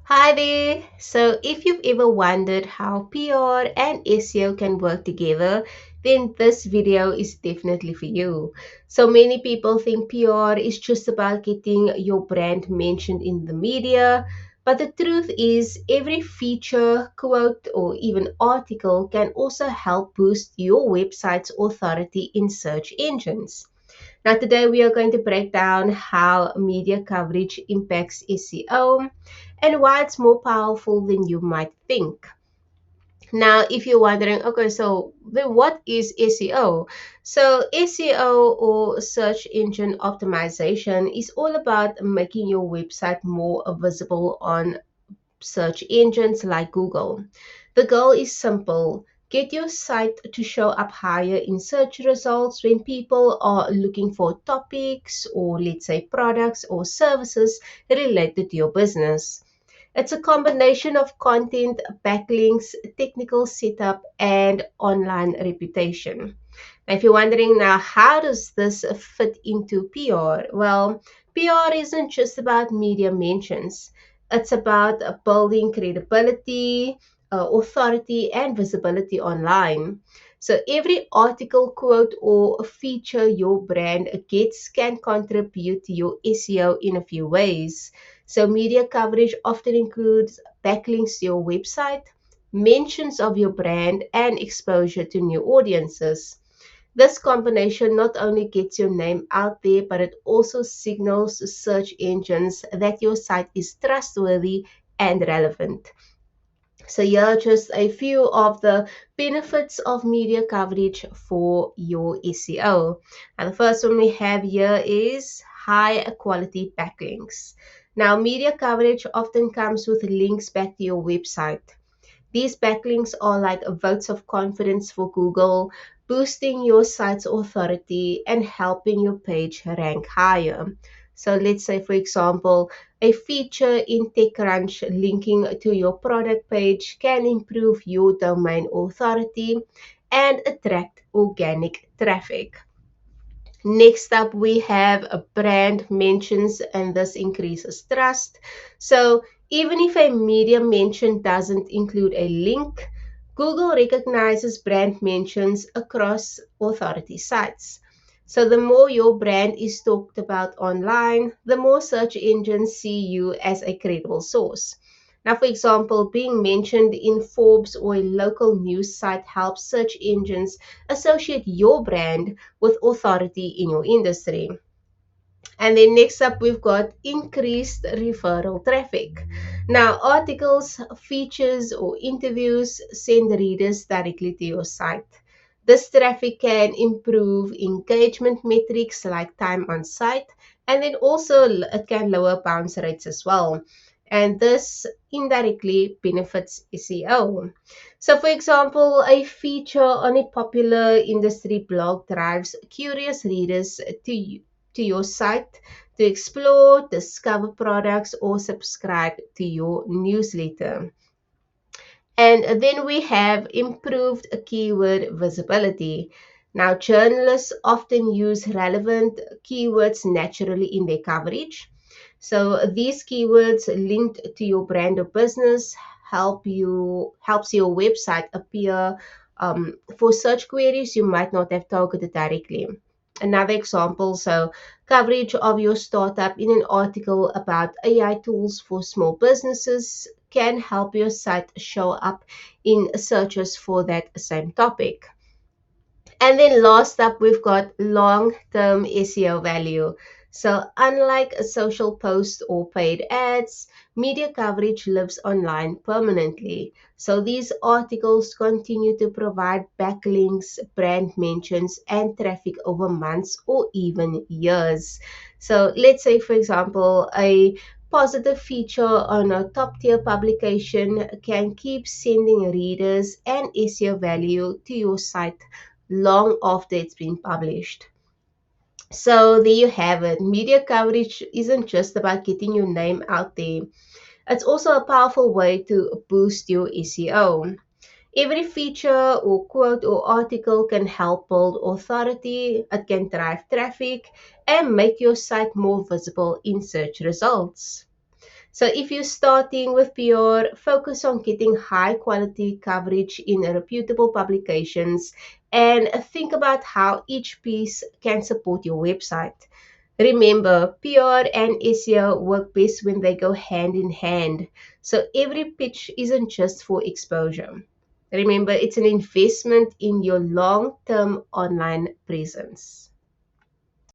Hi there. So, if you've ever wondered how PR and SEO can work together, then this video is definitely for you. So, many people think PR is just about getting your brand mentioned in the media, but the truth is, every feature, quote, or even article can also help boost your website's authority in search engines. Now, today we are going to break down how media coverage impacts SEO and why it's more powerful than you might think. Now, if you're wondering, okay, so then what is SEO? So, SEO or search engine optimization is all about making your website more visible on search engines like Google. The goal is simple: get your site to show up higher in search results when people are looking for topics or, let's say, products or services related to your business. It's a combination of content, backlinks, technical setup, and online reputation. Now, if you're wondering now, how does this fit into PR? Well, PR isn't just about media mentions. It's about building credibility, authority, and visibility online. So every article, quote, or feature your brand gets can contribute to your SEO in a few ways. So media coverage often includes backlinks to your website, mentions of your brand, and exposure to new audiences. This combination not only gets your name out there, but it also signals to search engines that your site is trustworthy and relevant. So, here are just a few of the benefits of media coverage for your SEO. And the first one we have here is high quality backlinks. Now, media coverage often comes with links back to your website. These backlinks are like votes of confidence for Google, boosting your site's authority and helping your page rank higher. So let's say, for example, a feature in TechCrunch linking to your product page can improve your domain authority and attract organic traffic. Next up, we have a brand mentions, and this increases trust. So, even if a media mention doesn't include a link, Google recognizes brand mentions across authority sites. So, the more your brand is talked about online, the more search engines see you as a credible source. Now, for example, being mentioned in Forbes or a local news site helps search engines associate your brand with authority in your industry. And then next up, we've got increased referral traffic. Now, articles, features, or interviews send readers directly to your site. This traffic can improve engagement metrics like time on site, and then also it can lower bounce rates as well. And this indirectly benefits SEO. So, for example, a feature on a popular industry blog drives curious readers to your site to explore, discover products, or subscribe to your newsletter. And then we have improved keyword visibility. Now, journalists often use relevant keywords naturally in their coverage. So these keywords linked to your brand or business helps your website appear for search queries you might not have targeted directly. Another example, so coverage of your startup in an article about AI tools for small businesses can help your site show up in searches for that same topic. And then last up, we've got long-term SEO value. So unlike a social post or paid ads, media coverage lives online permanently. So these articles continue to provide backlinks, brand mentions, and traffic over months or even years. So let's say, for example, a positive feature on a top tier publication can keep sending readers and SEO value to your site long after it's been published. So there you have it. Media coverage isn't just about getting your name out there. It's also a powerful way to boost your SEO. Every feature or quote or article can help build authority, it can drive traffic, and make your site more visible in search results. So if you're starting with PR, focus on getting high quality coverage in reputable publications and think about how each piece can support your website. Remember, PR and SEO work best when they go hand in hand. So every pitch isn't just for exposure. Remember, it's an investment in your long term online presence.